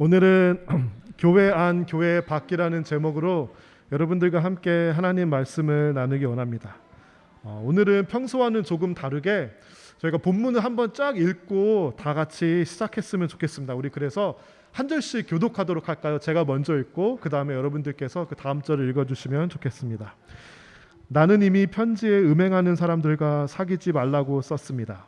오늘은 교회 안 교회 밖이라는 제목으로 여러분들과 함께 하나님 말씀을 나누기 원합니다. 오늘은 평소와는 조금 다르게 저희가 본문을 한번 쫙 읽고 다 같이 시작했으면 좋겠습니다. 우리 그래서 한 절씩 교독하도록 할까요? 제가 먼저 읽고 그 다음에 여러분들께서 그 다음 절을 읽어주시면 좋겠습니다. 나는 이미 편지에 음행하는 사람들과 사귀지 말라고 썼습니다.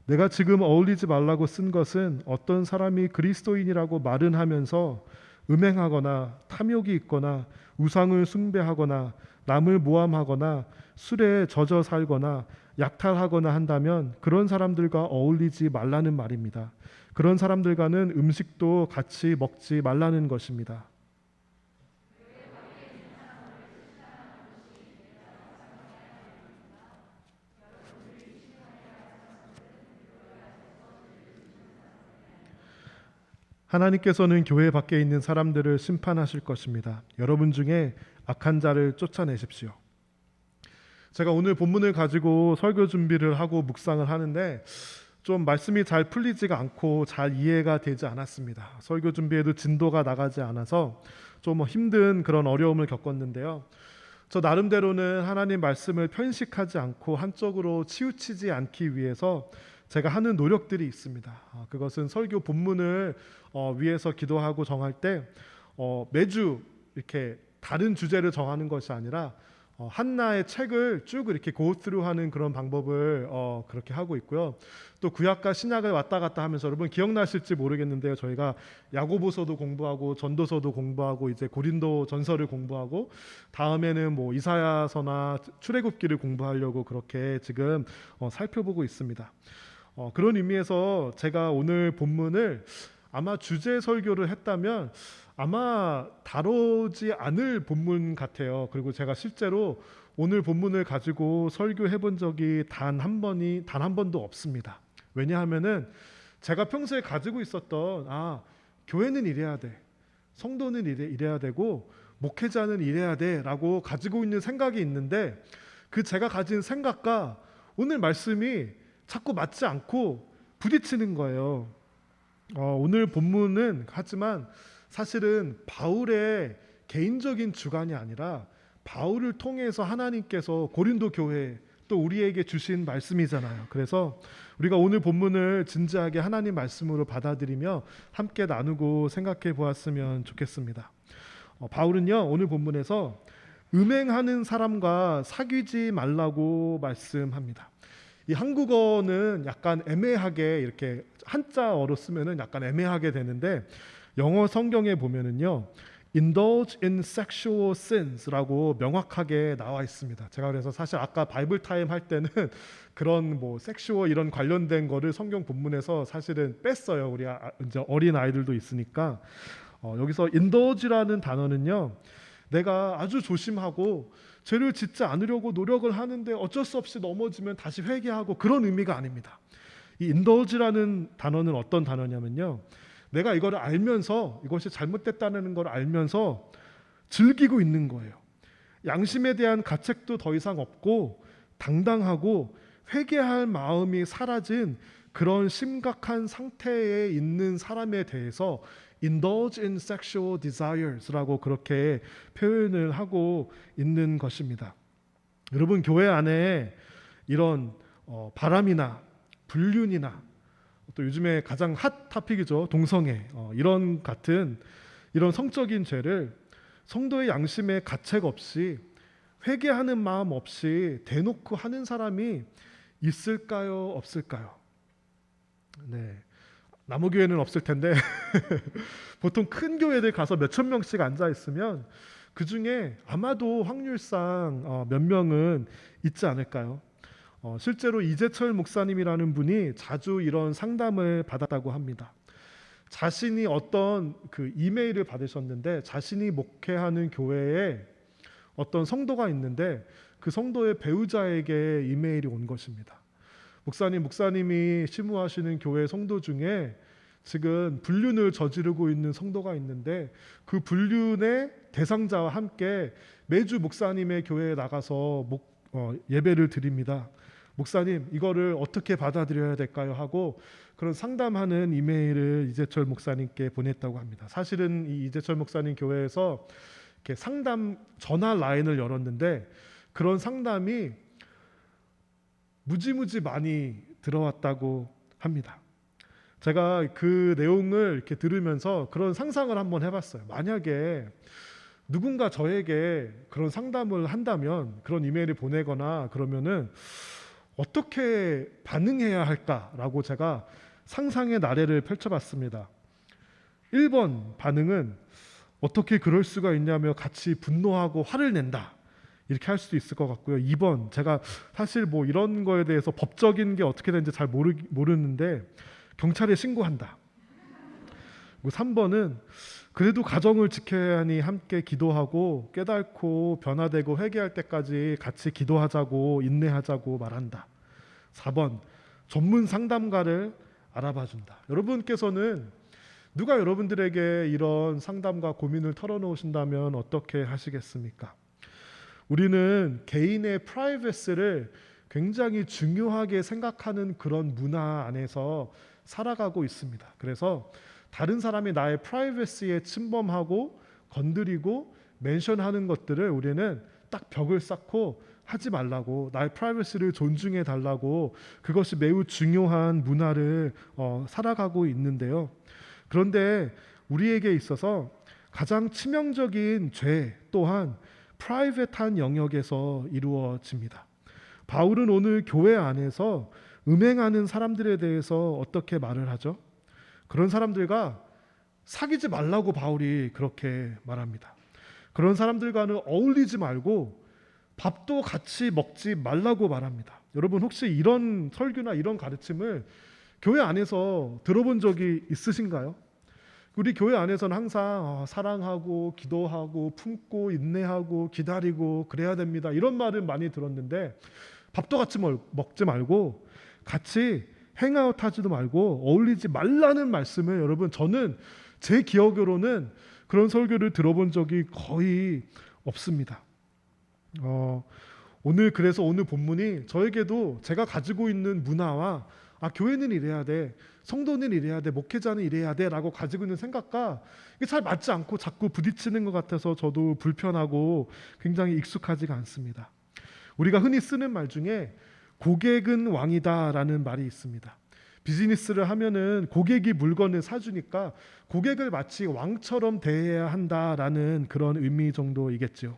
내가 지금 어울리지 말라고 쓴 것은 어떤 사람이 그리스도인이라고 말은 하면서 음행하거나 탐욕이 있거나 우상을 숭배하거나 남을 모함하거나 술에 젖어 살거나 약탈하거나 한다면 그런 사람들과 어울리지 말라는 말입니다. 그런 사람들과는 음식도 같이 먹지 말라는 것입니다. 하나님께서는 교회 밖에 있는 사람들을 심판하실 것입니다. 여러분 중에 악한 자를 쫓아내십시오. 제가 오늘 본문을 가지고 설교 준비를 하고 묵상을 하는데 좀 말씀이 잘 풀리지가 않고 잘 이해가 되지 않았습니다. 설교 준비에도 진도가 나가지 않아서 좀 힘든 그런 어려움을 겪었는데요. 저 나름대로는 하나님 말씀을 편식하지 않고 한쪽으로 치우치지 않기 위해서 제가 하는 노력들이 있습니다. 그것은 설교 본문을 위해서 기도하고 정할 때 매주 이렇게 다른 주제를 정하는 것이 아니라 하나의 책을 쭉 이렇게 고스루하는 그런 방법을 그렇게 하고 있고요. 또 구약과 신약을 왔다 갔다 하면서 여러분 기억나실지 모르겠는데요. 저희가 야고보서도 공부하고 전도서도 공부하고 이제 고린도 전서를 공부하고 다음에는 뭐 이사야서나 출애굽기를 공부하려고 그렇게 지금 살펴보고 있습니다. 그런 의미에서 제가 오늘 본문을 아마 주제 설교를 했다면 아마 다루지 않을 본문 같아요. 그리고 제가 실제로 오늘 본문을 가지고 설교해 본 적이 단 한 번도 없습니다. 왜냐하면은 제가 평소에 가지고 있었던 교회는 이래야 돼, 성도는 이래야 되고 목회자는 이래야 돼라고 가지고 있는 생각이 있는데 그 제가 가진 생각과 오늘 말씀이 자꾸 맞지 않고 부딪히는 거예요. 오늘 본문은 하지만 사실은 바울의 개인적인 주관이 아니라 바울을 통해서 하나님께서 고린도 교회 또 우리에게 주신 말씀이잖아요. 그래서 우리가 오늘 본문을 진지하게 하나님 말씀으로 받아들이며 함께 나누고 생각해 보았으면 좋겠습니다. 바울은요 오늘 본문에서 음행하는 사람과 사귀지 말라고 말씀합니다. 이 한국어는 약간 애매하게 이렇게 한자어로 쓰면은 약간 애매하게 되는데 영어 성경에 보면은요 indulge in sexual sins라고 명확하게 나와 있습니다. 제가 그래서 사실 아까 바이블 타임 할 때는 그런 뭐 섹슈얼 이런 관련된 거를 성경 본문에서 사실은 뺐어요. 우리 이제 어린 아이들도 있으니까 여기서 indulge라는 단어는요 내가 아주 조심하고 죄를 짓지 않으려고 노력을 하는데 어쩔 수 없이 넘어지면 다시 회개하고 그런 의미가 아닙니다. 이 indulge라는 단어는 어떤 단어냐면요 내가 이거를 알면서 이것이 잘못됐다는 걸 알면서 즐기고 있는 거예요. 양심에 대한 가책도 더 이상 없고 당당하고 회개할 마음이 사라진 그런 심각한 상태에 있는 사람에 대해서 indulge in sexual desires라고 그렇게 표현을 하고 있는 것입니다. 여러분 교회 안에 이런 바람이나 불륜이나 또 요즘에 가장 핫 토픽이죠. 동성애 이런 같은 이런 성적인 죄를 성도의 양심에 가책 없이 회개하는 마음 없이 대놓고 하는 사람이 있을까요? 없을까요? 네. 남우교회는 없을 텐데 보통 큰 교회들 가서 몇천 명씩 앉아 있으면 그 중에 아마도 확률상 몇 명은 있지 않을까요? 실제로 이재철 목사님이라는 분이 자주 이런 상담을 받았다고 합니다. 자신이 어떤 그 이메일을 받으셨는데 자신이 목회하는 교회에 어떤 성도가 있는데 그 성도의 배우자에게 이메일이 온 것입니다. 목사님이 심무하시는 교회 성도 중에 지금 불륜을 저지르고 있는 성도가 있는데 그 불륜의 대상자와 함께 매주 목사님의 교회에 나가서 예배를 드립니다. 목사님, 이거를 어떻게 받아들여야 될까요? 하고 그런 상담하는 이메일을 이재철 목사님께 보냈다고 합니다. 사실은 이 이재철 목사님 교회에서 이렇게 상담 전화 라인을 열었는데 그런 상담이 무지무지 많이 들어왔다고 합니다. 제가 그 내용을 이렇게 들으면서 그런 상상을 한번 해봤어요. 만약에 누군가 저에게 그런 상담을 한다면, 그런 이메일을 보내거나 그러면은 어떻게 반응해야 할까라고 제가 상상의 나래를 펼쳐봤습니다. 1번 반응은 어떻게 그럴 수가 있냐며 같이 분노하고 화를 낸다, 이렇게 할 수도 있을 것 같고요. 2번, 제가 사실 뭐 이런 거에 대해서 법적인 게 어떻게 되는지 잘 모르는데 경찰에 신고한다. 그리고 3번은 그래도 가정을 지켜야 하니 함께 기도하고 깨닫고 변화되고 회개할 때까지 같이 기도하자고 인내하자고 말한다. 4번, 전문 상담가를 알아봐 준다. 여러분께서는 누가 여러분들에게 이런 상담과 고민을 털어놓으신다면 어떻게 하시겠습니까? 우리는 개인의 프라이버시를 굉장히 중요하게 생각하는 그런 문화 안에서 살아가고 있습니다. 그래서 다른 사람이 나의 프라이버시에 침범하고 건드리고 멘션하는 것들을 우리는 딱 벽을 쌓고 하지 말라고, 나의 프라이버시를 존중해 달라고, 그것이 매우 중요한 문화를 살아가고 있는데요. 그런데 우리에게 있어서 가장 치명적인 죄 또한 프라이빗한 영역에서 이루어집니다. 바울은 오늘 교회 안에서 음행하는 사람들에 대해서 어떻게 말을 하죠? 그런 사람들과 사귀지 말라고 바울이 그렇게 말합니다. 그런 사람들과는 어울리지 말고 밥도 같이 먹지 말라고 말합니다. 여러분, 혹시 이런 설교나 이런 가르침을 교회 안에서 들어본 적이 있으신가요? 우리 교회 안에서는 항상 사랑하고 기도하고 품고 인내하고 기다리고 그래야 됩니다, 이런 말을 많이 들었는데 밥도 같이 먹지 말고 같이 행아웃 하지도 말고 어울리지 말라는 말씀을, 여러분, 저는 제 기억으로는 그런 설교를 들어본 적이 거의 없습니다. 그래서 오늘 본문이 저에게도 제가 가지고 있는 문화와 교회는 이래야 돼, 성도는 이래야 돼, 목회자는 이래야 돼 라고 가지고 있는 생각과 이게 잘 맞지 않고 자꾸 부딪히는 것 같아서 저도 불편하고 굉장히 익숙하지가 않습니다. 우리가 흔히 쓰는 말 중에 고객은 왕이다 라는 말이 있습니다. 비즈니스를 하면은 고객이 물건을 사주니까 고객을 마치 왕처럼 대해야 한다라는 그런 의미 정도이겠죠.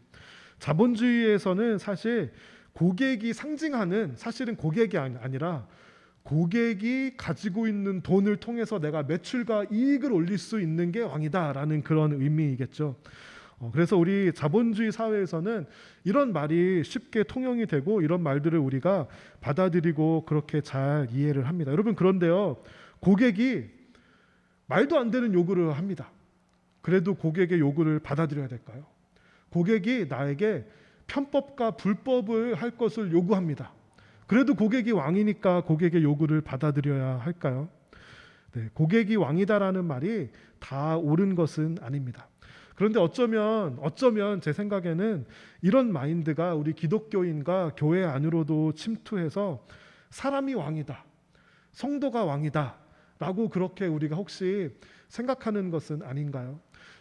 자본주의에서는 사실 고객이 상징하는, 사실은 고객이 아니라 고객이 가지고 있는 돈을 통해서 내가 매출과 이익을 올릴 수 있는 게 왕이다라는 그런 의미이겠죠. 그래서 우리 자본주의 사회에서는 이런 말이 쉽게 통용이 되고 이런 말들을 우리가 받아들이고 그렇게 잘 이해를 합니다. 여러분, 그런데요, 고객이 말도 안 되는 요구를 합니다. 그래도 고객의 요구를 받아들여야 될까요? 고객이 나에게 편법과 불법을 할 것을 요구합니다. 그래도 고객이 왕이니까 고객의 요구를 받아들여야 할까요? 네, 고객이 왕이다라는 말이 다 옳은 것은 아닙니다. 그런데 어쩌면 제 생각에는 이런 마인드가 우리 기독교인과 교회 안으로도 침투해서 사람이 왕이다, 성도가 왕이다 라고 그렇게 우리가 혹시 생각하는 것은 아닌가요?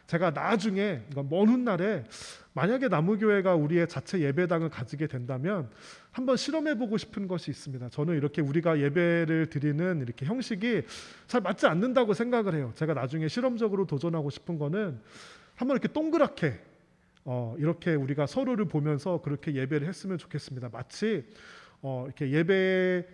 제가 나중에 먼 훗날에 만약에 나무교회가 우리의 자체 예배당을 가지게 된다면 한번 실험해보고 싶은 것이 있습니다. 저는 이렇게 우리가 예배를 드리는 이렇게 형식이 잘 맞지 않는다고 생각을 해요. 제가 나중에 실험적으로 도전하고 싶은 거는 한번 이렇게 동그랗게 이렇게 우리가 서로를 보면서 그렇게 예배를 했으면 좋겠습니다. 마치 이렇게 예배에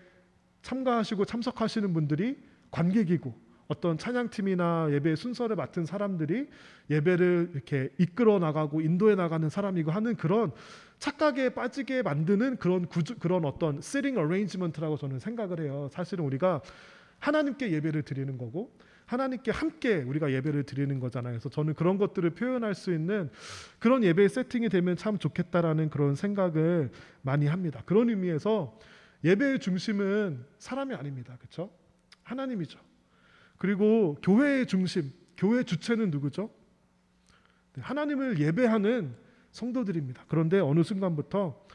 참가하시고 참석하시는 분들이 관객이고 어떤 찬양팀이나 예배 순서를 맡은 사람들이 예배를 이렇게 이끌어 나가고 인도해 나가는 사람이고 하는 그런 착각에 빠지게 만드는 그런 어떤 seating arrangement라고 저는 생각을 해요. 사실은 우리가 하나님께 예배를 드리는 거고 하나님께 함께 우리가 예배를 드리는 거잖아요. 그래서 저는 그런 것들을 표현할 수 있는 그런 예배의 세팅이 되면 참 좋겠다라는 그런 생각을 많이 합니다. 그런 의미에서 예배의 중심은 사람이 아닙니다. 그렇죠? 하나님이죠. 그리고 교회의 중심, 교회 주체는 누구죠? 하나님을 예배하는 성도들입니다. 그런데 어느 순간부터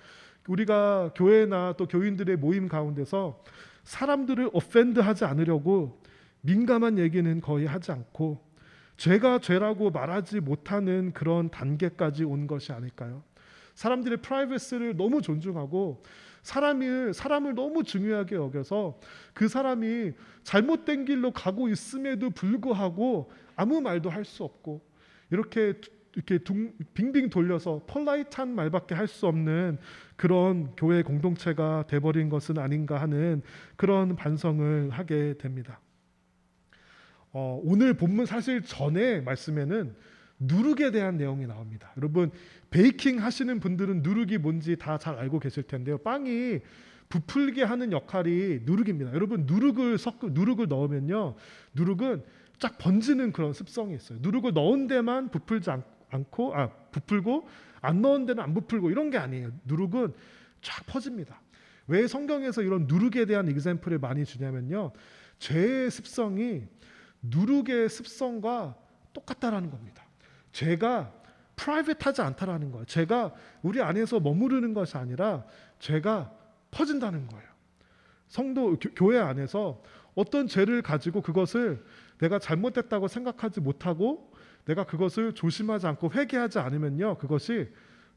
우리가 교회나 또 교인들의 모임 가운데서 사람들을 오펜드하지 않으려고 민감한 얘기는 거의 하지 않고 죄가 죄라고 말하지 못하는 그런 단계까지 온 것이 아닐까요? 사람들의 프라이버시를 너무 존중하고 사람을 너무 중요하게 여겨서 그 사람이 잘못된 길로 가고 있음에도 불구하고 아무 말도 할 수 없고 이렇게 빙빙 돌려서 폴라이트한 말밖에 할 수 없는 그런 교회 공동체가 돼버린 것은 아닌가 하는 그런 반성을 하게 됩니다. 오늘 본문 사실 전에 말씀에는 누룩에 대한 내용이 나옵니다. 여러분 베이킹 하시는 분들은 누룩이 뭔지 다 잘 알고 계실 텐데요. 빵이 부풀게 하는 역할이 누룩입니다. 여러분 누룩을 넣으면요, 누룩은 쫙 번지는 그런 습성이 있어요. 누룩을 넣은 데만 부풀고 안 넣은 데는 안 부풀고 이런 게 아니에요. 누룩은 쫙 퍼집니다. 왜 성경에서 이런 누룩에 대한 example을 많이 주냐면요, 죄의 습성이 누룩의 습성과 똑같다라는 겁니다. 죄가 프라이빗하지 않다라는 거예요. 죄가 우리 안에서 머무르는 것이 아니라 죄가 퍼진다는 거예요. 성도 교회 안에서 어떤 죄를 가지고 그것을 내가 잘못됐다고 생각하지 못하고 내가 그것을 조심하지 않고 회개하지 않으면요, 그것이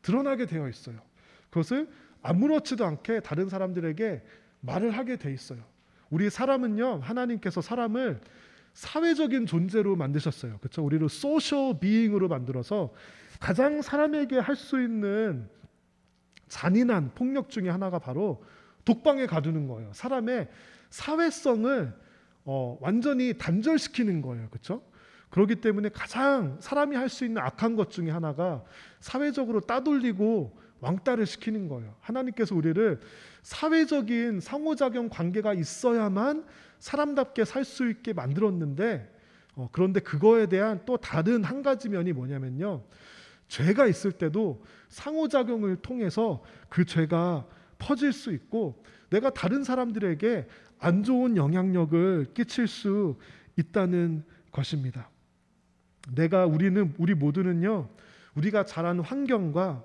드러나게 되어 있어요. 그것을 아무렇지도 않게 다른 사람들에게 말을 하게 돼 있어요. 우리 사람은요, 하나님께서 사람을 사회적인 존재로 만드셨어요. 그렇죠? 우리를 소셜 비잉으로 만들어서 가장 사람에게 할 수 있는 잔인한 폭력 중에 하나가 바로 독방에 가두는 거예요. 사람의 사회성을 완전히 단절시키는 거예요. 그렇죠? 그렇기 때문에 가장 사람이 할 수 있는 악한 것 중에 하나가 사회적으로 따돌리고 왕따를 시키는 거예요. 하나님께서 우리를 사회적인 상호작용 관계가 있어야만 사람답게 살 수 있게 만들었는데, 그런데 그거에 대한 또 다른 한 가지 면이 뭐냐면요, 죄가 있을 때도 상호작용을 통해서 그 죄가 퍼질 수 있고 내가 다른 사람들에게 안 좋은 영향력을 끼칠 수 있다는 것입니다. 우리 모두는요, 우리가 자란 환경과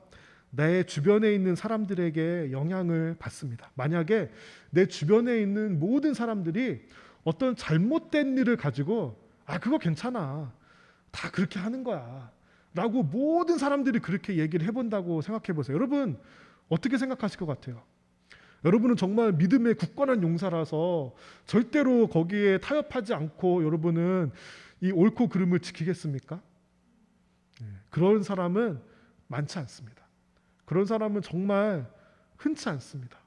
내 주변에 있는 사람들에게 영향을 받습니다. 만약에 내 주변에 있는 모든 사람들이 어떤 잘못된 일을 가지고 그거 괜찮아, 다 그렇게 하는 거야 라고 모든 사람들이 그렇게 얘기를 해본다고 생각해 보세요. 여러분 어떻게 생각하실 것 같아요? 여러분은 정말 믿음의 굳건한 용사라서 절대로 거기에 타협하지 않고 여러분은 이 옳고 그름을 지키겠습니까? 그런 사람은 많지 않습니다. 그런 사람은 정말 흔치 않습니다.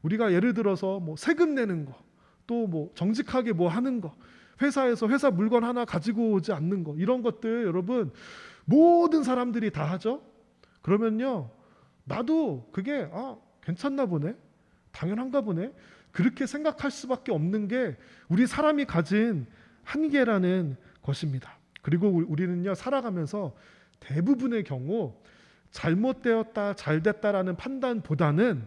우리가 예를 들어서 뭐 세금 내는 거, 또 뭐 정직하게 뭐 하는 거, 회사에서 회사 물건 하나 가지고 오지 않는 거, 이런 것들 여러분 모든 사람들이 다 하죠. 그러면요, 나도 그게 괜찮나 보네, 당연한가 보네, 그렇게 생각할 수밖에 없는 게 우리 사람이 가진 한계라는 것입니다. 그리고 우리는요, 살아가면서 대부분의 경우 잘못되었다, 잘됐다라는 판단보다는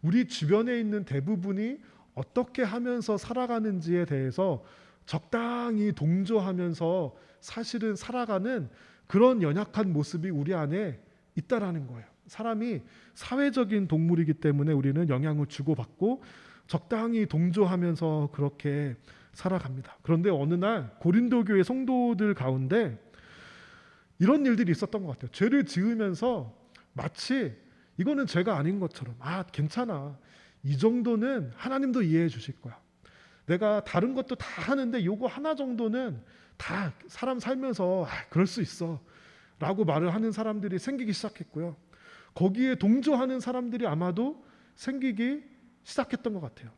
우리 주변에 있는 대부분이 어떻게 하면서 살아가는지에 대해서 적당히 동조하면서 사실은 살아가는 그런 연약한 모습이 우리 안에 있다라는 거예요. 사람이 사회적인 동물이기 때문에 우리는 영향을 주고받고 적당히 동조하면서 그렇게 살아갑니다. 그런데 어느 날 고린도 교회 성도들 가운데 이런 일들이 있었던 것 같아요. 죄를 지으면서 마치 이거는 죄가 아닌 것처럼, 괜찮아, 이 정도는 하나님도 이해해 주실 거야, 내가 다른 것도 다 하는데 요거 하나 정도는 다 사람 살면서 그럴 수 있어 라고 말을 하는 사람들이 생기기 시작했고요. 거기에 동조하는 사람들이 아마도 생기기 시작했던 것 같아요.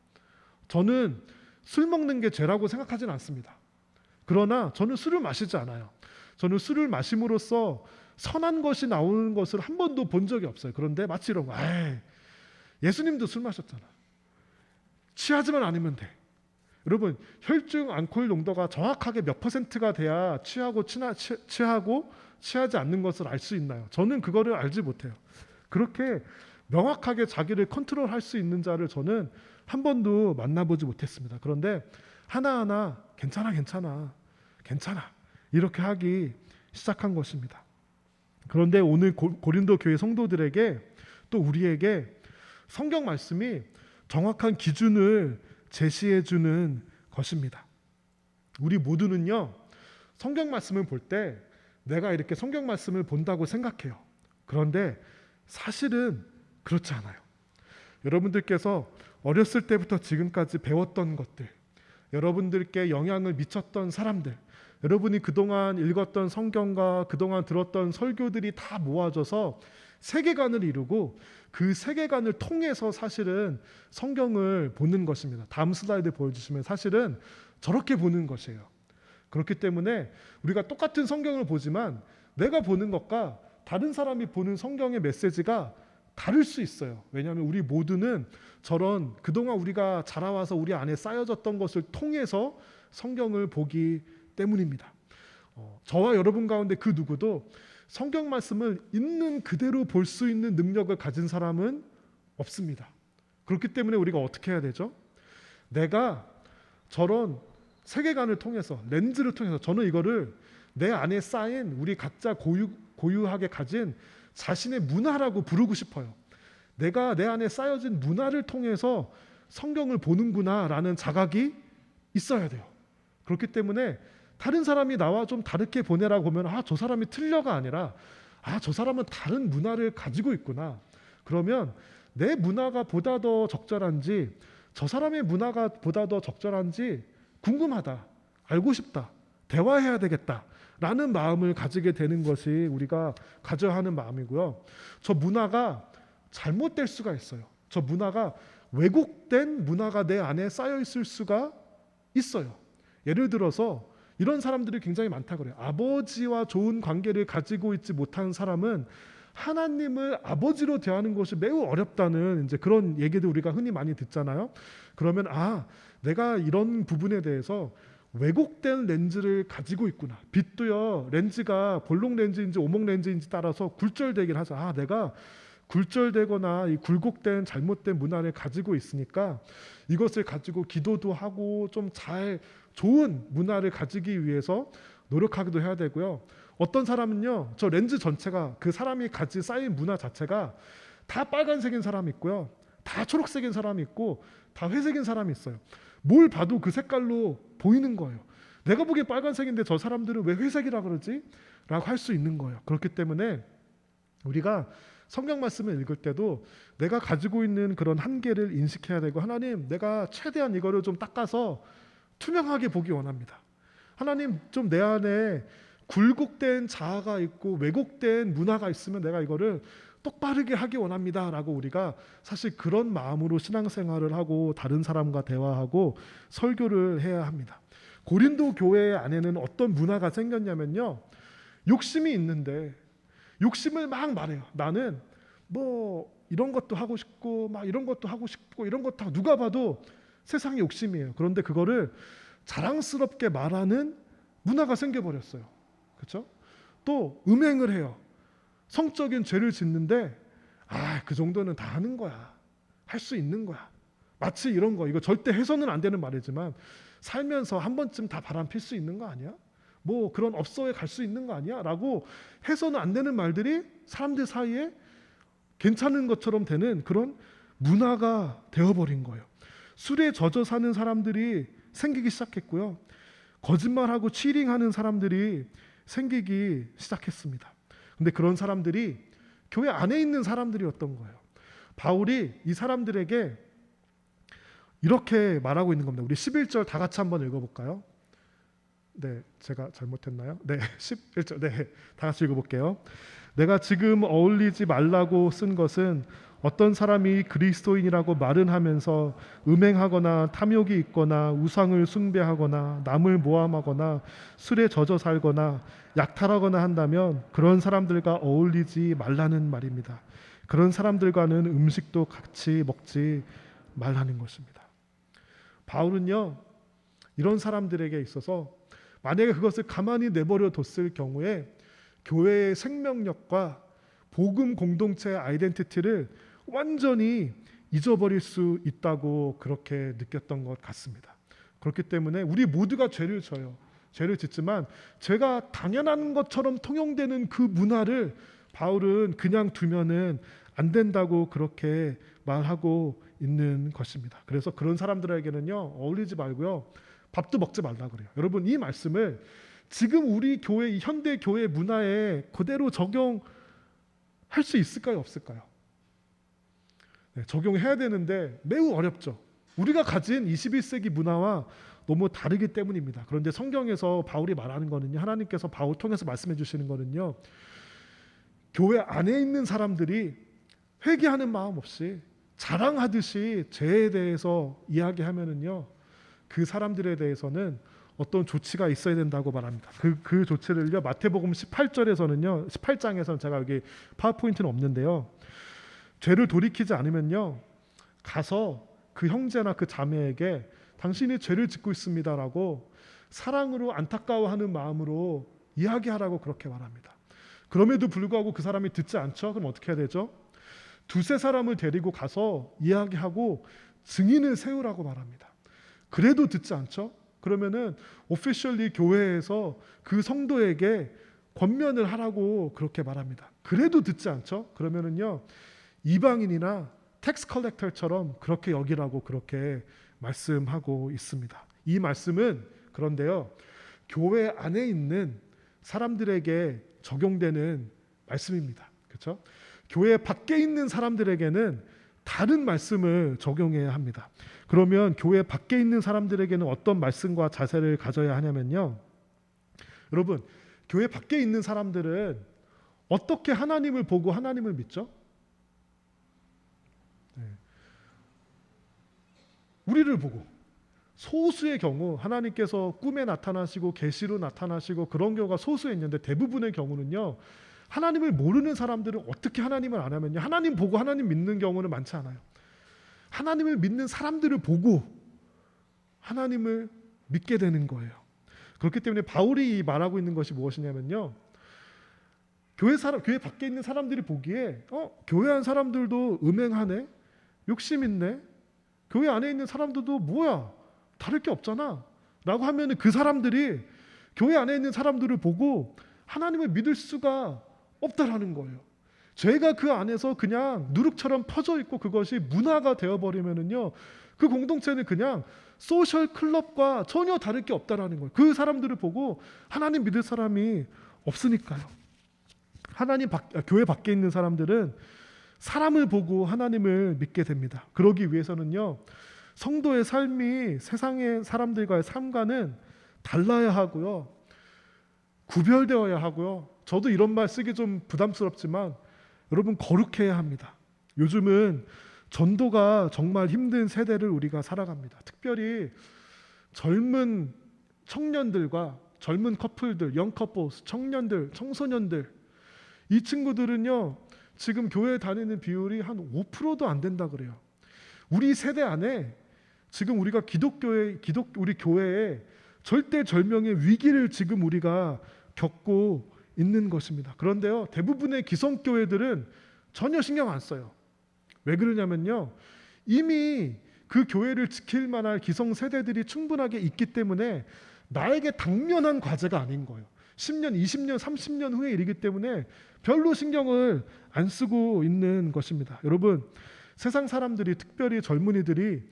저는 술 먹는 게 죄라고 생각하지는 않습니다. 그러나 저는 술을 마시지 않아요. 저는 술을 마심으로써 선한 것이 나오는 것을 한 번도 본 적이 없어요. 그런데 마치 이런 거, 예수님도 술 마셨잖아, 취하지만 않으면 돼. 여러분, 혈중 알코올 농도가 정확하게 몇 퍼센트가 돼야 취하고 취하지 않는 것을 알 수 있나요? 저는 그거를 알지 못해요. 그렇게 명확하게 자기를 컨트롤할 수 있는 자를 저는 한 번도 만나보지 못했습니다. 그런데 하나하나 괜찮아 이렇게 하기 시작한 것입니다. 그런데 오늘 고린도 교회 성도들에게 또 우리에게 성경 말씀이 정확한 기준을 제시해 주는 것입니다. 우리 모두는요, 성경 말씀을 볼 때 내가 이렇게 성경 말씀을 본다고 생각해요. 그런데 사실은 그렇지 않아요. 여러분들께서 어렸을 때부터 지금까지 배웠던 것들, 여러분들께 영향을 미쳤던 사람들, 여러분이 그동안 읽었던 성경과 그동안 들었던 설교들이 다 모아져서 세계관을 이루고 그 세계관을 통해서 사실은 성경을 보는 것입니다. 다음 슬라이드 보여주시면 사실은 저렇게 보는 것이에요. 그렇기 때문에 우리가 똑같은 성경을 보지만 내가 보는 것과 다른 사람이 보는 성경의 메시지가 다를 수 있어요. 왜냐하면 우리 모두는 저런 그동안 우리가 자라와서 우리 안에 쌓여졌던 것을 통해서 성경을 보기 때문입니다. 저와 여러분 가운데 그 누구도 성경 말씀을 있는 그대로 볼 수 있는 능력을 가진 사람은 없습니다. 그렇기 때문에 우리가 어떻게 해야 되죠? 내가 저런 세계관을 통해서, 렌즈를 통해서 저는 이거를 내 안에 쌓인 우리 각자 고유하게 가진 자신의 문화라고 부르고 싶어요. 내가 내 안에 쌓여진 문화를 통해서 성경을 보는구나 라는 자각이 있어야 돼요. 그렇기 때문에 다른 사람이 나와 좀 다르게 보내라고 보면 저 사람이 틀려가 아니라 저 사람은 다른 문화를 가지고 있구나. 그러면 내 문화가 보다 더 적절한지 저 사람의 문화가 보다 더 적절한지 궁금하다, 알고 싶다, 대화해야 되겠다 라는 마음을 가지게 되는 것이 우리가 가져야 하는 마음이고요. 저 문화가 잘못될 수가 있어요. 저 문화가 왜곡된 문화가 내 안에 쌓여 있을 수가 있어요. 예를 들어서 이런 사람들이 굉장히 많다 그래요. 아버지와 좋은 관계를 가지고 있지 못한 사람은 하나님을 아버지로 대하는 것이 매우 어렵다는 이제 그런 얘기도 우리가 흔히 많이 듣잖아요. 그러면 내가 이런 부분에 대해서 왜곡된 렌즈를 가지고 있구나. 빛도요, 렌즈가 볼록 렌즈인지 오목 렌즈인지 따라서 굴절되긴 하죠. 내가 굴절되거나 이 굴곡된 잘못된 문화를 가지고 있으니까 이것을 가지고 기도도 하고 좀 잘 좋은 문화를 가지기 위해서 노력하기도 해야 되고요. 어떤 사람은요, 저 렌즈 전체가 그 사람이 가진 쌓인 문화 자체가 다 빨간색인 사람이 있고요, 다 초록색인 사람이 있고 다 회색인 사람이 있어요. 뭘 봐도 그 색깔로 보이는 거예요. 내가 보기엔 빨간색인데 저 사람들은 왜 회색이라 그러지? 라고 할 수 있는 거예요. 그렇기 때문에 우리가 성경 말씀을 읽을 때도 내가 가지고 있는 그런 한계를 인식해야 되고, 하나님, 내가 최대한 이거를 좀 닦아서 투명하게 보기 원합니다. 하나님, 좀 내 안에 굴곡된 자아가 있고 왜곡된 문화가 있으면 내가 이거를 똑바르게 하기 원합니다 라고 우리가 사실 그런 마음으로 신앙생활을 하고 다른 사람과 대화하고 설교를 해야 합니다. 고린도 교회 안에는 어떤 문화가 생겼냐면요, 욕심이 있는데 욕심을 막 말해요. 나는 이런 것도 하고 싶고 이런 것도 하고 싶고 이런 것도 하고, 누가 봐도 세상의 욕심이에요. 그런데 그거를 자랑스럽게 말하는 문화가 생겨버렸어요. 그렇죠? 또 음행을 해요. 성적인 죄를 짓는데 그 정도는 다 하는 거야, 할 수 있는 거야. 마치 이런 거, 이거 절대 해서는 안 되는 말이지만 살면서 한 번쯤 다 바람 필 수 있는 거 아니야? 그런 업소에 갈 수 있는 거 아니야? 라고 해서는 안 되는 말들이 사람들 사이에 괜찮은 것처럼 되는 그런 문화가 되어버린 거예요. 술에 젖어 사는 사람들이 생기기 시작했고요, 거짓말하고 치링하는 사람들이 생기기 시작했습니다. 근데 그런 사람들이 교회 안에 있는 사람들이었던 거예요. 바울이 이 사람들에게 이렇게 말하고 있는 겁니다. 우리 11절 다 같이 한번 읽어볼까요? 네, 제가 잘못했나요? 네, 11절, 네, 다 같이 읽어볼게요. 내가 지금 어울리지 말라고 쓴 것은 어떤 사람이 그리스도인이라고 말은 하면서 음행하거나 탐욕이 있거나 우상을 숭배하거나 남을 모함하거나 술에 젖어 살거나 약탈하거나 한다면 그런 사람들과 어울리지 말라는 말입니다. 그런 사람들과는 음식도 같이 먹지 말라는 것입니다. 바울은요, 이런 사람들에게 있어서 만약에 그것을 가만히 내버려 뒀을 경우에 교회의 생명력과 복음 공동체의 아이덴티티를 완전히 잊어버릴 수 있다고 그렇게 느꼈던 것 같습니다. 그렇기 때문에 우리 모두가 죄를 져요. 죄를 짓지만 죄가 당연한 것처럼 통용되는 그 문화를 바울은 그냥 두면은 안 된다고 그렇게 말하고 있는 것입니다. 그래서 그런 사람들에게는요, 어울리지 말고요, 밥도 먹지 말라 그래요. 여러분, 이 말씀을 지금 우리 교회, 이 현대 교회 문화에 그대로 적용할 수 있을까요, 없을까요? 네, 적용해야 되는데 매우 어렵죠. 우리가 가진 21세기 문화와 너무 다르기 때문입니다. 그런데 성경에서 바울이 말하는 거는요, 하나님께서 바울 통해서 말씀해 주시는 거는요, 교회 안에 있는 사람들이 회개하는 마음 없이 자랑하듯이 죄에 대해서 이야기하면은요, 그 사람들에 대해서는 어떤 조치가 있어야 된다고 말합니다. 그 조치를요, 마태복음 18절에서는요, 18장에서는 제가 여기 파워포인트는 없는데요, 죄를 돌이키지 않으면요, 가서 그 형제나 그 자매에게 당신이 죄를 짓고 있습니다라고 사랑으로 안타까워하는 마음으로 이야기하라고 그렇게 말합니다. 그럼에도 불구하고 그 사람이 듣지 않죠? 그럼 어떻게 해야 되죠? 두세 사람을 데리고 가서 이야기하고 증인을 세우라고 말합니다. 그래도 듣지 않죠? 그러면은 오피셜리 교회에서 그 성도에게 권면을 하라고 그렇게 말합니다. 그래도 듣지 않죠? 그러면은요, 이방인이나 텍스 컬렉터처럼 그렇게 여기라고 그렇게 말씀하고 있습니다. 이 말씀은 그런데요, 교회 안에 있는 사람들에게 적용되는 말씀입니다. 그렇죠? 교회 밖에 있는 사람들에게는 다른 말씀을 적용해야 합니다. 그러면 교회 밖에 있는 사람들에게는 어떤 말씀과 자세를 가져야 하냐면요, 여러분, 교회 밖에 있는 사람들은 어떻게 하나님을 보고 하나님을 믿죠? 네. 우리를 보고, 소수의 경우 하나님께서 꿈에 나타나시고 계시로 나타나시고 그런 경우가 소수에 있는데, 대부분의 경우는요, 하나님을 모르는 사람들은 어떻게 하나님을 아냐면요, 하나님 보고 하나님 믿는 경우는 많지 않아요. 하나님을 믿는 사람들을 보고 하나님을 믿게 되는 거예요. 그렇기 때문에 바울이 말하고 있는 것이 무엇이냐면요, 교회 밖에 있는 사람들이 보기에 교회 안 사람들도 음행하네, 욕심 있네, 교회 안에 있는 사람들도 뭐야, 다를 게 없잖아 라고 하면 그 사람들이 교회 안에 있는 사람들을 보고 하나님을 믿을 수가 없다라는 거예요. 죄가 그 안에서 그냥 누룩처럼 퍼져 있고 그것이 문화가 되어버리면은요, 그 공동체는 그냥 소셜 클럽과 전혀 다를 게 없다라는 거예요. 그 사람들을 보고 하나님 믿을 사람이 없으니까요. 교회 밖에 있는 사람들은 사람을 보고 하나님을 믿게 됩니다. 그러기 위해서는요, 성도의 삶이 세상의 사람들과의 삶과는 달라야 하고요, 구별되어야 하고요. 저도 이런 말 쓰기 좀 부담스럽지만 여러분, 거룩해야 합니다. 요즘은 전도가 정말 힘든 세대를 우리가 살아갑니다. 특별히 젊은 청년들과 젊은 커플들, 영 커플스, 청년들, 청소년들, 이 친구들은요, 지금 교회 다니는 비율이 한 5%도 안 된다 그래요. 우리 세대 안에 지금 우리가 우리 교회에 절대절명의 위기를 지금 우리가 겪고 있는 것입니다. 그런데요, 대부분의 기성교회들은 전혀 신경 안 써요. 왜 그러냐면요, 이미 그 교회를 지킬 만한 기성세대들이 충분하게 있기 때문에 나에게 당면한 과제가 아닌 거예요. 10년, 20년, 30년 후의 일이기 때문에 별로 신경을 안 쓰고 있는 것입니다. 여러분, 세상 사람들이, 특별히 젊은이들이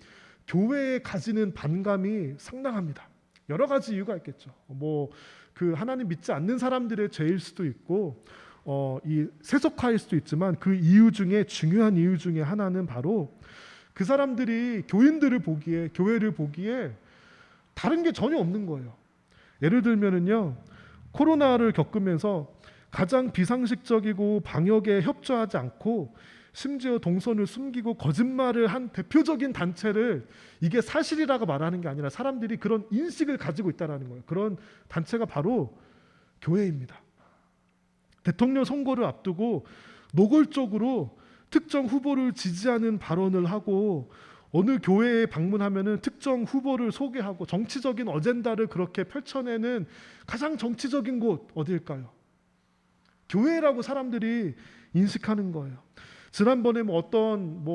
교회에 가지는 반감이 상당합니다. 여러 가지 이유가 있겠죠. 그 하나님 믿지 않는 사람들의 죄일 수도 있고, 이 세속화일 수도 있지만, 그 이유 중에 중요한 이유 중에 하나는 바로 그 사람들이 교인들을 보기에, 교회를 보기에 다른 게 전혀 없는 거예요. 예를 들면은요, 코로나를 겪으면서 가장 비상식적이고 방역에 협조하지 않고 심지어 동선을 숨기고 거짓말을 한 대표적인 단체를, 이게 사실이라고 말하는 게 아니라 사람들이 그런 인식을 가지고 있다는 거예요. 그런 단체가 바로 교회입니다. 대통령 선거를 앞두고 노골적으로 특정 후보를 지지하는 발언을 하고, 어느 교회에 방문하면은 특정 후보를 소개하고 정치적인 어젠다를 그렇게 펼쳐내는 가장 정치적인 곳 어디일까요? 교회라고 사람들이 인식하는 거예요. 지난번에 어떤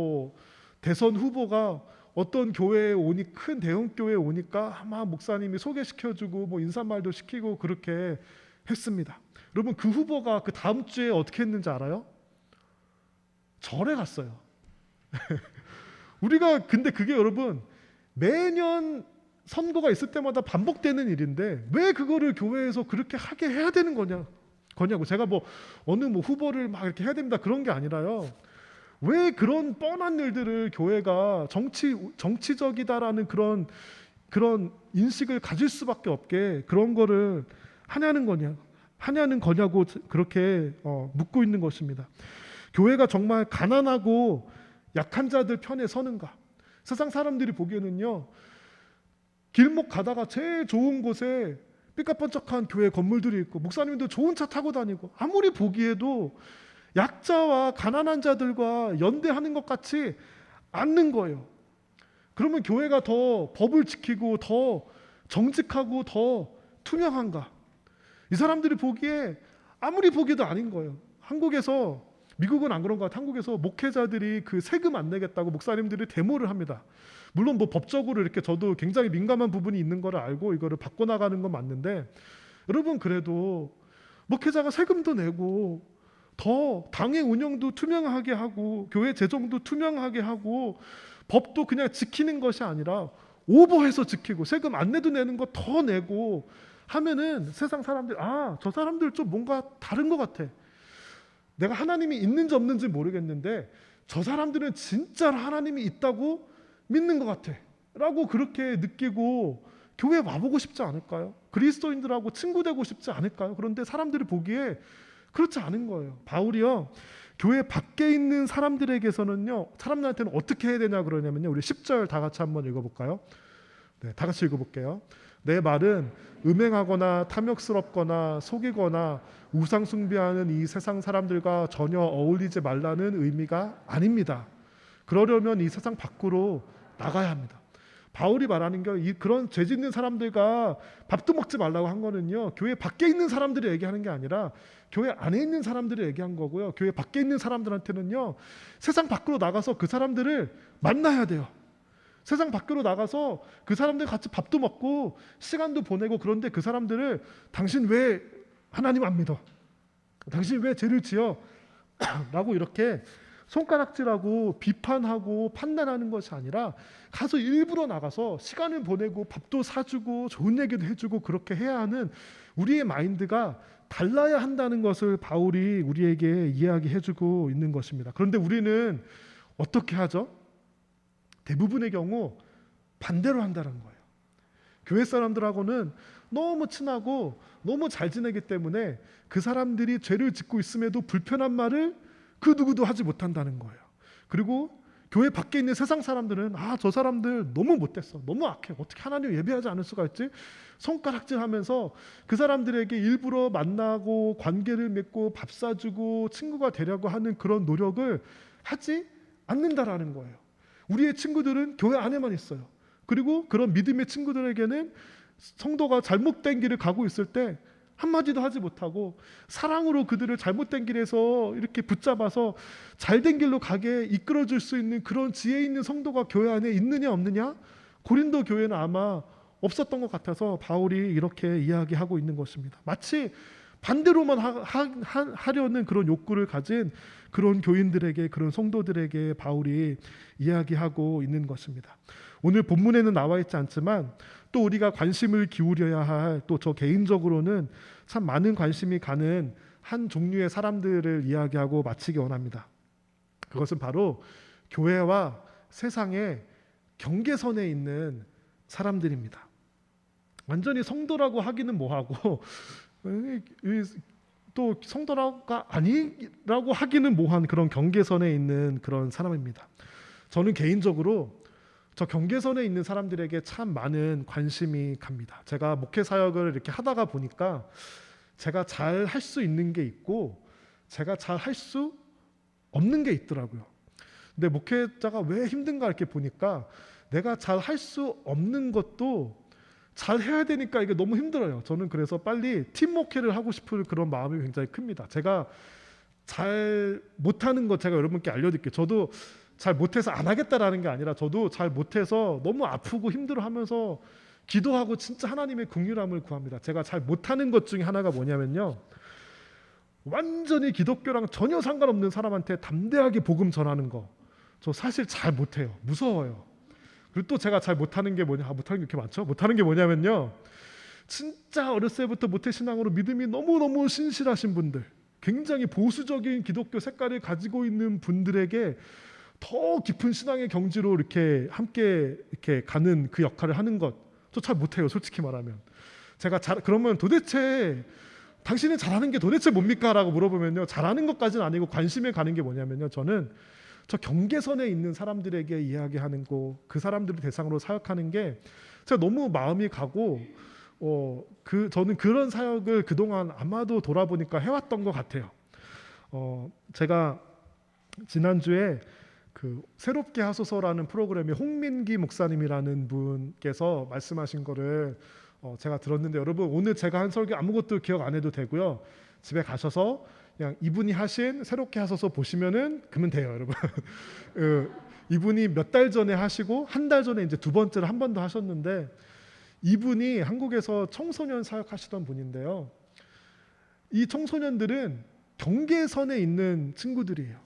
대선 후보가 어떤 교회에 오니 큰 대형 교회에 오니까 아마 목사님이 소개시켜주고 뭐 인사말도 시키고 그렇게 했습니다. 여러분 그 후보가 그 다음 주에 어떻게 했는지 알아요? 절에 갔어요. 우리가 근데 그게 여러분 매년 선거가 있을 때마다 반복되는 일인데 왜 그거를 교회에서 그렇게 하게 해야 되는 거냐고. 제가 뭐 어느 뭐 후보를 막 이렇게 해야 됩니다 그런 게 아니라요. 왜 그런 뻔한 일들을 교회가 정치적이다라는 그런 인식을 가질 수밖에 없게 그런 거를 하냐는 거냐고 그렇게 묻고 있는 것입니다. 교회가 정말 가난하고 약한 자들 편에 서는가? 세상 사람들이 보기에는요, 길목 가다가 제일 좋은 곳에 삐까뻔쩍한 교회 건물들이 있고 목사님도 좋은 차 타고 다니고 아무리 보기에도 약자와 가난한 자들과 연대하는 것 같이 않는 거예요. 그러면 교회가 더 법을 지키고 더 정직하고 더 투명한가? 이 사람들이 보기에 아무리 보기에도 아닌 거예요. 한국에서, 미국은 안 그런 것 같아요. 한국에서 목회자들이 그 세금 안 내겠다고 목사님들이 데모를 합니다. 물론 뭐 법적으로 이렇게 저도 굉장히 민감한 부분이 있는 걸 알고 이거를 바꿔나가는 건 맞는데, 여러분 그래도 목회자가 세금도 내고 더 당의 운영도 투명하게 하고 교회 재정도 투명하게 하고 법도 그냥 지키는 것이 아니라 오버해서 지키고 세금 안 내도 내는 거 더 내고 하면은 세상 사람들, 저 사람들 좀 뭔가 다른 것 같아. 내가 하나님이 있는지 없는지 모르겠는데 저 사람들은 진짜 하나님이 있다고 믿는 것 같아 라고 그렇게 느끼고 교회에 와보고 싶지 않을까요? 그리스도인들하고 친구 되고 싶지 않을까요? 그런데 사람들이 보기에 그렇지 않은 거예요. 바울이요, 교회 밖에 있는 사람들에게서는요, 사람들한테는 어떻게 해야 되냐 그러냐면요, 우리 10절 다 같이 한번 읽어볼까요? 네, 다 같이 읽어볼게요. 내 말은 음행하거나 탐욕스럽거나 속이거나 우상 숭배하는 이 세상 사람들과 전혀 어울리지 말라는 의미가 아닙니다. 그러려면 이 세상 밖으로 나가야 합니다. 바울이 말하는 게 그런 죄 짓는 사람들과 밥도 먹지 말라고 한 거는요, 교회 밖에 있는 사람들이 얘기하는 게 아니라 교회 안에 있는 사람들이 얘기한 거고요. 교회 밖에 있는 사람들한테는요, 세상 밖으로 나가서 그 사람들을 만나야 돼요. 세상 밖으로 나가서 그 사람들 같이 밥도 먹고 시간도 보내고, 그런데 그 사람들을 당신 왜 하나님 안 믿어? 당신 왜 죄를 지어? 라고 이렇게 손가락질하고 비판하고 판단하는 것이 아니라 가서 일부러 나가서 시간을 보내고 밥도 사주고 좋은 얘기도 해주고 그렇게 해야 하는 우리의 마인드가 달라야 한다는 것을 바울이 우리에게 이야기해주고 있는 것입니다. 그런데 우리는 어떻게 하죠? 대부분의 경우 반대로 한다는 거예요. 교회 사람들하고는 너무 친하고 너무 잘 지내기 때문에 그 사람들이 죄를 짓고 있음에도 불편한 말을 그 누구도 하지 못한다는 거예요. 그리고 교회 밖에 있는 세상 사람들은 저 사람들 너무 못됐어, 너무 악해, 어떻게 하나님 예배하지 않을 수가 있지? 손가락질하면서 그 사람들에게 일부러 만나고 관계를 맺고 밥 사주고 친구가 되려고 하는 그런 노력을 하지 않는다라는 거예요. 우리의 친구들은 교회 안에만 있어요. 그리고 그런 믿음의 친구들에게는 성도가 잘못된 길을 가고 있을 때 한마디도 하지 못하고 사랑으로 그들을 잘못된 길에서 이렇게 붙잡아서 잘된 길로 가게 이끌어줄 수 있는 그런 지혜 있는 성도가 교회 안에 있느냐 없느냐? 고린도 교회는 아마 없었던 것 같아서 바울이 이렇게 이야기하고 있는 것입니다. 마치 반대로만 하려는 그런 욕구를 가진 그런 교인들에게, 그런 성도들에게 바울이 이야기하고 있는 것입니다. 오늘 본문에는 나와 있지 않지만 또 우리가 관심을 기울여야 할, 또 저 개인적으로는 참 많은 관심이 가는 한 종류의 사람들을 이야기하고 마치기 원합니다. 그것은 바로 교회와 세상의 경계선에 있는 사람들입니다. 완전히 성도라고 하기는 뭐하고 또 성도가 아니라고 하기는 뭐한 그런 경계선에 있는 그런 사람입니다. 저는 개인적으로 저 경계선에 있는 사람들에게 참 많은 관심이 갑니다. 제가 목회 사역을 이렇게 하다가 보니까 제가 잘 할 수 있는 게 있고 제가 잘 할 수 없는 게 있더라고요. 근데 목회자가 왜 힘든가 이렇게 보니까 내가 잘 할 수 없는 것도 잘 해야 되니까 이게 너무 힘들어요. 저는 그래서 빨리 팀 목회를 하고 싶은 그런 마음이 굉장히 큽니다. 제가 잘 못하는 것 제가 여러분께 알려드릴게요. 저도 잘 못해서 안 하겠다라는 게 아니라 저도 잘 못해서 너무 아프고 힘들어하면서 기도하고 진짜 하나님의 긍휼함을 구합니다. 제가 잘 못하는 것 중에 하나가 뭐냐면요, 완전히 기독교랑 전혀 상관없는 사람한테 담대하게 복음 전하는 거, 저 사실 잘 못해요. 무서워요. 그리고 또 제가 잘 못하는 게 뭐냐, 못하는 게 이렇게 많죠? 못하는 게 뭐냐면요, 진짜 어렸을 때부터 모태신앙으로 믿음이 너무너무 신실하신 분들, 굉장히 보수적인 기독교 색깔을 가지고 있는 분들에게 더 깊은 신앙의 경지로 이렇게 함께 이렇게 가는 그 역할을 하는 것, 저 잘 못해요. 솔직히 말하면. 제가 그러면 도대체 당신이 잘하는 게 도대체 뭡니까? 라고 물어보면요, 잘하는 것까지는 아니고 관심에 가는 게 뭐냐면요, 저는 저 경계선에 있는 사람들에게 이야기하는 거, 그 사람들을 대상으로 사역하는 게 제가 너무 마음이 가고, 저는 그런 사역을 그동안 아마도 돌아보니까 해왔던 것 같아요. 제가 지난주에 그 새롭게 하소서라는 프로그램에 홍민기 목사님이라는 분께서 말씀하신 거를 제가 들었는데, 여러분 오늘 제가 한 설교 아무것도 기억 안 해도 되고요. 집에 가셔서 그냥 이분이 하신 새롭게 하소서 보시면은 그러면 돼요, 여러분. 이분이 몇 달 전에 하시고 한 달 전에 이제 두 번째를 한 번 더 하셨는데, 이분이 한국에서 청소년 사역하시던 분인데요. 이 청소년들은 경계선에 있는 친구들이에요.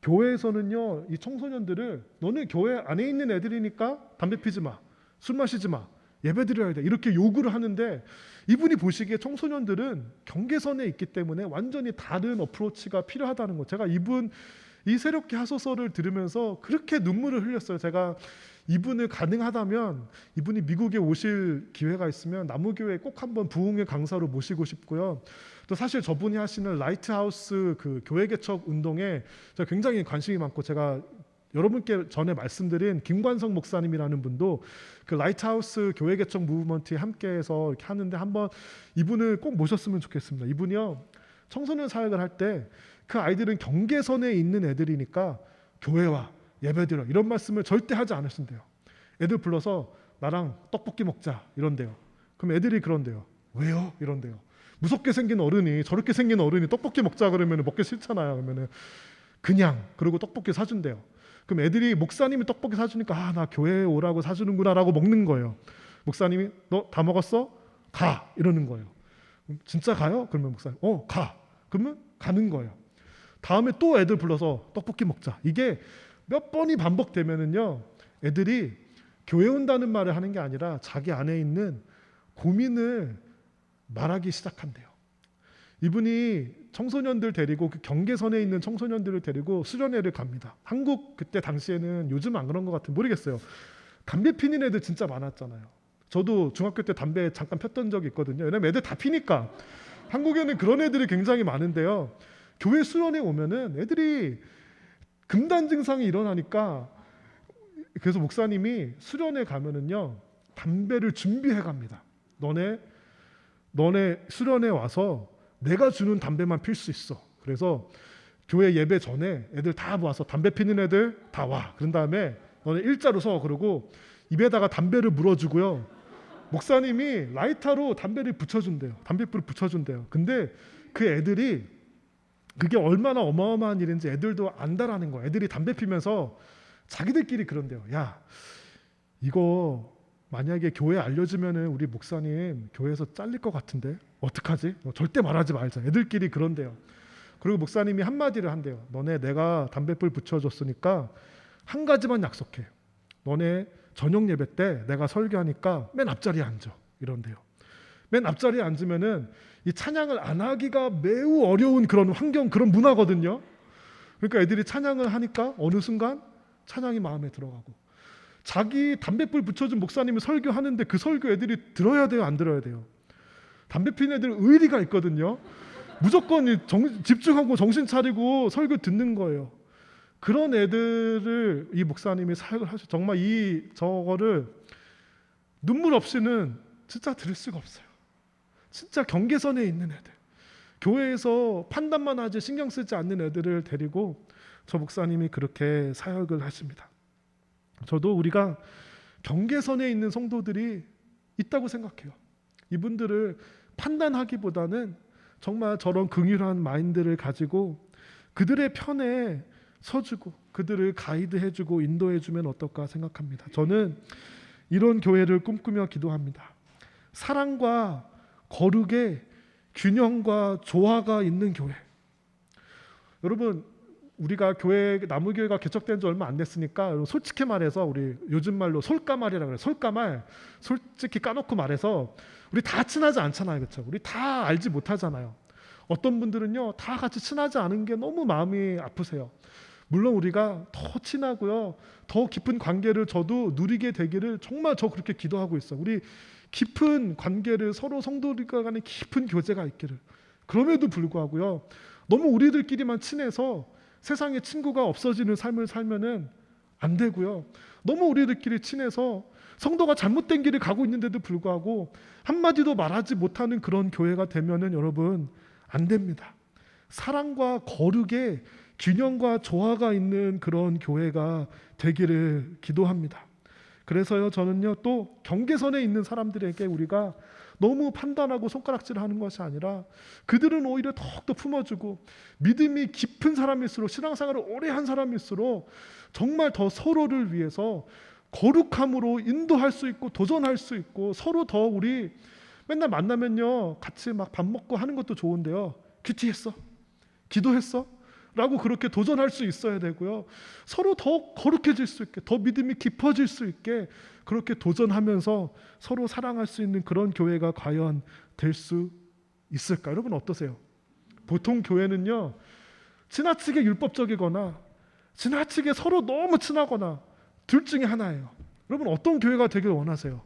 교회에서는요, 이 청소년들을 너는 교회 안에 있는 애들이니까 담배 피지 마, 술 마시지 마, 예배 드려야 돼, 이렇게 요구를 하는데, 이분이 보시기에 청소년들은 경계선에 있기 때문에 완전히 다른 어프로치가 필요하다는 거. 제가 이 새롭게 하소서를 들으면서 그렇게 눈물을 흘렸어요. 제가 이분을 가능하다면 이분이 미국에 오실 기회가 있으면 나무교회 꼭 한번 부흥의 강사로 모시고 싶고요. 또 사실 저분이 하시는 라이트하우스 그 교회 개척 운동에 제가 굉장히 관심이 많고, 제가 여러분께 전에 말씀드린 김관성 목사님이라는 분도 그 라이트하우스 교회 개척 무브먼트에 함께해서 이렇게 하는데, 한번 이분을 꼭 모셨으면 좋겠습니다. 이분이요, 청소년 사역을 할 때 그 아이들은 경계선에 있는 애들이니까 교회와 예배드려 이런 말씀을 절대 하지 않으신대요. 애들 불러서 나랑 떡볶이 먹자 이런대요. 그럼 애들이 그런대요. 왜요? 이런대요. 무섭게 생긴 어른이, 저렇게 생긴 어른이 떡볶이 먹자 그러면 먹기 싫잖아요. 그러면은 그냥, 그리고 떡볶이 사준대요. 그럼 애들이 목사님이 떡볶이 사주니까 나 교회에 오라고 사주는구나 라고 먹는 거예요. 목사님이 너 다 먹었어? 가! 이러는 거예요. 진짜 가요? 그러면 목사님 가! 그러면 가는 거예요. 다음에 또 애들 불러서 떡볶이 먹자. 이게 몇 번이 반복되면은요, 애들이 교회 온다는 말을 하는 게 아니라 자기 안에 있는 고민을 말하기 시작한대요. 이분이 청소년들 데리고, 그 경계선에 있는 청소년들을 데리고 수련회를 갑니다. 한국 그때 당시에는, 요즘 안 그런 것 같은, 모르겠어요. 담배 피는 애들 진짜 많았잖아요. 저도 중학교 때 담배 잠깐 폈던 적이 있거든요. 왜냐면 애들 다 피니까. 한국에는 그런 애들이 굉장히 많은데요, 교회 수련회 오면은 애들이 금단 증상이 일어나니까, 그래서 목사님이 수련회 가면은요, 담배를 준비해 갑니다. 너네 수련회 와서 내가 주는 담배만 필 수 있어. 그래서 교회 예배 전에 애들 다 모아서 담배 피는 애들 다 와. 그런 다음에 너네 일자로 서. 그러고 입에다가 담배를 물어주고요, 목사님이 라이터로 담배를 붙여준대요. 담배불을 붙여준대요. 근데 그 애들이 그게 얼마나 어마어마한 일인지 애들도 안다라는 거예요. 애들이 담배 피면서 자기들끼리 그런대요. 야, 이거 만약에 교회에 알려주면은 우리 목사님 교회에서 잘릴 것 같은데 어떡하지? 절대 말하지 말자. 애들끼리 그런대요. 그리고 목사님이 한마디를 한대요. 너네 내가 담배불 붙여줬으니까 한 가지만 약속해. 너네 저녁 예배 때 내가 설교하니까 맨 앞자리에 앉아. 이런대요. 맨 앞자리에 앉으면은 이 찬양을 안 하기가 매우 어려운 그런 환경, 그런 문화거든요. 그러니까 애들이 찬양을 하니까 어느 순간 찬양이 마음에 들어가고, 자기 담배불 붙여준 목사님이 설교하는데 그 설교 애들이 들어야 돼요, 안 들어야 돼요? 담배 피는 애들은 의리가 있거든요. 무조건 집중하고 정신 차리고 설교 듣는 거예요. 그런 애들을 이 목사님이 사역을 하셔. 정말 저거를 눈물 없이는 진짜 들을 수가 없어요. 진짜 경계선에 있는 애들, 교회에서 판단만 하지 신경 쓰지 않는 애들을 데리고 저 목사님이 그렇게 사역을 하십니다. 저도 우리가 경계선에 있는 성도들이 있다고 생각해요. 이분들을 판단하기보다는 정말 저런 긍휼한 마인드를 가지고 그들의 편에 서주고 그들을 가이드해주고 인도해주면 어떨까 생각합니다. 저는 이런 교회를 꿈꾸며 기도합니다. 사랑과 거룩의 균형과 조화가 있는 교회. 여러분, 우리가 나무교회가 개척된 지 얼마 안 됐으니까 솔직히 말해서 우리 요즘 말로 솔까말이라고 그래요. 솔까말. 솔직히 까놓고 말해서 우리 다 친하지 않잖아요. 그렇죠? 우리 다 알지 못하잖아요. 어떤 분들은요, 다 같이 친하지 않은 게 너무 마음이 아프세요. 물론 우리가 더 친하고요, 더 깊은 관계를 저도 누리게 되기를 정말 저 그렇게 기도하고 있어요. 우리 깊은 관계를 서로 성도들과 간에 깊은 교제가 있기를. 그럼에도 불구하고요, 너무 우리들끼리만 친해서 세상에 친구가 없어지는 삶을 살면은 안 되고요. 너무 우리들끼리 친해서 성도가 잘못된 길을 가고 있는데도 불구하고 한마디도 말하지 못하는 그런 교회가 되면은 여러분 안 됩니다. 사랑과 거룩의 균형과 조화가 있는 그런 교회가 되기를 기도합니다. 그래서요, 저는요, 또 경계선에 있는 사람들에게 우리가 너무 판단하고 손가락질하는 것이 아니라 그들은 오히려 더욱더 품어주고 믿음이 깊은 사람일수록, 신앙생활을 오래 한 사람일수록 정말 더 서로를 위해서 거룩함으로 인도할 수 있고 도전할 수 있고, 서로 더 우리 맨날 만나면요 같이 막 밥 먹고 하는 것도 좋은데요, 큐티했어? 기도했어? 라고 그렇게 도전할 수 있어야 되고요, 서로 더 거룩해질 수 있게, 더 믿음이 깊어질 수 있게 그렇게 도전하면서 서로 사랑할 수 있는 그런 교회가 과연 될 수 있을까? 여러분 어떠세요? 보통 교회는요, 지나치게 율법적이거나 지나치게 서로 너무 친하거나 둘 중에 하나예요. 여러분 어떤 교회가 되길 원하세요?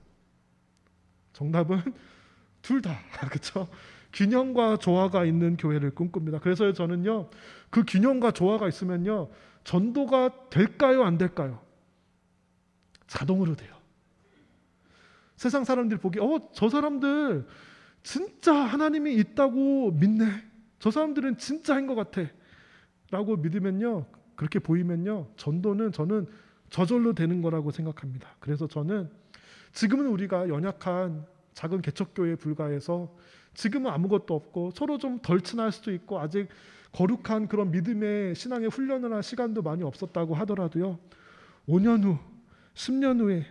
정답은 둘 다. 그렇죠? 균형과 조화가 있는 교회를 꿈꿉니다. 그래서 저는요, 그 균형과 조화가 있으면요, 전도가 될까요, 안 될까요? 자동으로 돼요. 세상 사람들이 보기에 저 사람들 진짜 하나님이 있다고 믿네, 저 사람들은 진짜인 것 같아 라고 믿으면요, 그렇게 보이면요, 전도는 저는 저절로 되는 거라고 생각합니다. 그래서 저는 지금은 우리가 연약한 작은 개척교회에 불과해서 지금은 아무것도 없고 서로 좀 덜 친할 수도 있고 아직 거룩한 그런 믿음의 신앙의 훈련을 할 시간도 많이 없었다고 하더라도요, 5년 후, 10년 후에,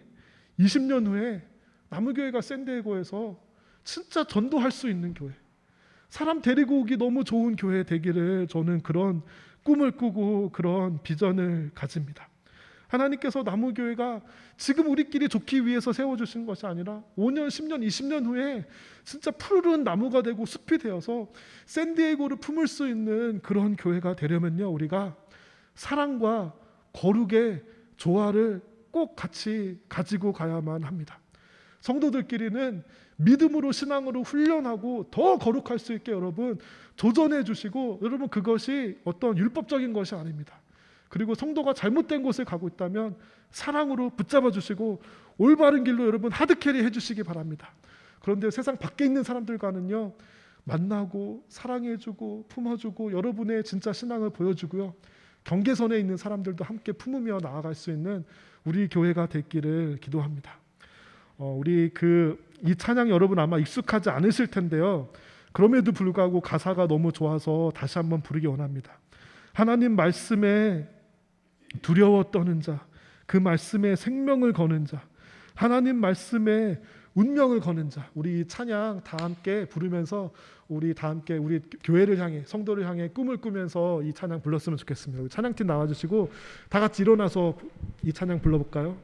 20년 후에 나무교회가 샌디에고에서 진짜 전도할 수 있는 교회, 사람 데리고 오기 너무 좋은 교회 되기를 저는 그런 꿈을 꾸고 그런 비전을 가집니다. 하나님께서 나무교회가 지금 우리끼리 좋기 위해서 세워주신 것이 아니라 5년, 10년, 20년 후에 진짜 푸른 나무가 되고 숲이 되어서 샌디에고를 품을 수 있는 그런 교회가 되려면요, 우리가 사랑과 거룩의 조화를 꼭 같이 가지고 가야만 합니다. 성도들끼리는 믿음으로, 신앙으로 훈련하고 더 거룩할 수 있게 여러분 도전해 주시고, 여러분 그것이 어떤 율법적인 것이 아닙니다. 그리고 성도가 잘못된 곳을 가고 있다면 사랑으로 붙잡아 주시고 올바른 길로 여러분 하드캐리 해주시기 바랍니다. 그런데 세상 밖에 있는 사람들과는요, 만나고 사랑해주고 품어주고 여러분의 진짜 신앙을 보여주고요, 경계선에 있는 사람들도 함께 품으며 나아갈 수 있는 우리 교회가 됐기를 기도합니다. 우리 이 찬양 여러분 아마 익숙하지 않으실 텐데요, 그럼에도 불구하고 가사가 너무 좋아서 다시 한번 부르기 원합니다. 하나님 말씀에 두려워 떠는 자, 그 말씀에 생명을 거는 자, 하나님 말씀에 운명을 거는 자. 우리 이 찬양 다 함께 부르면서 우리 다 함께 우리 교회를 향해, 성도를 향해 꿈을 꾸면서 이 찬양 불렀으면 좋겠습니다. 찬양팀 나와주시고 다 같이 일어나서 이 찬양 불러볼까요?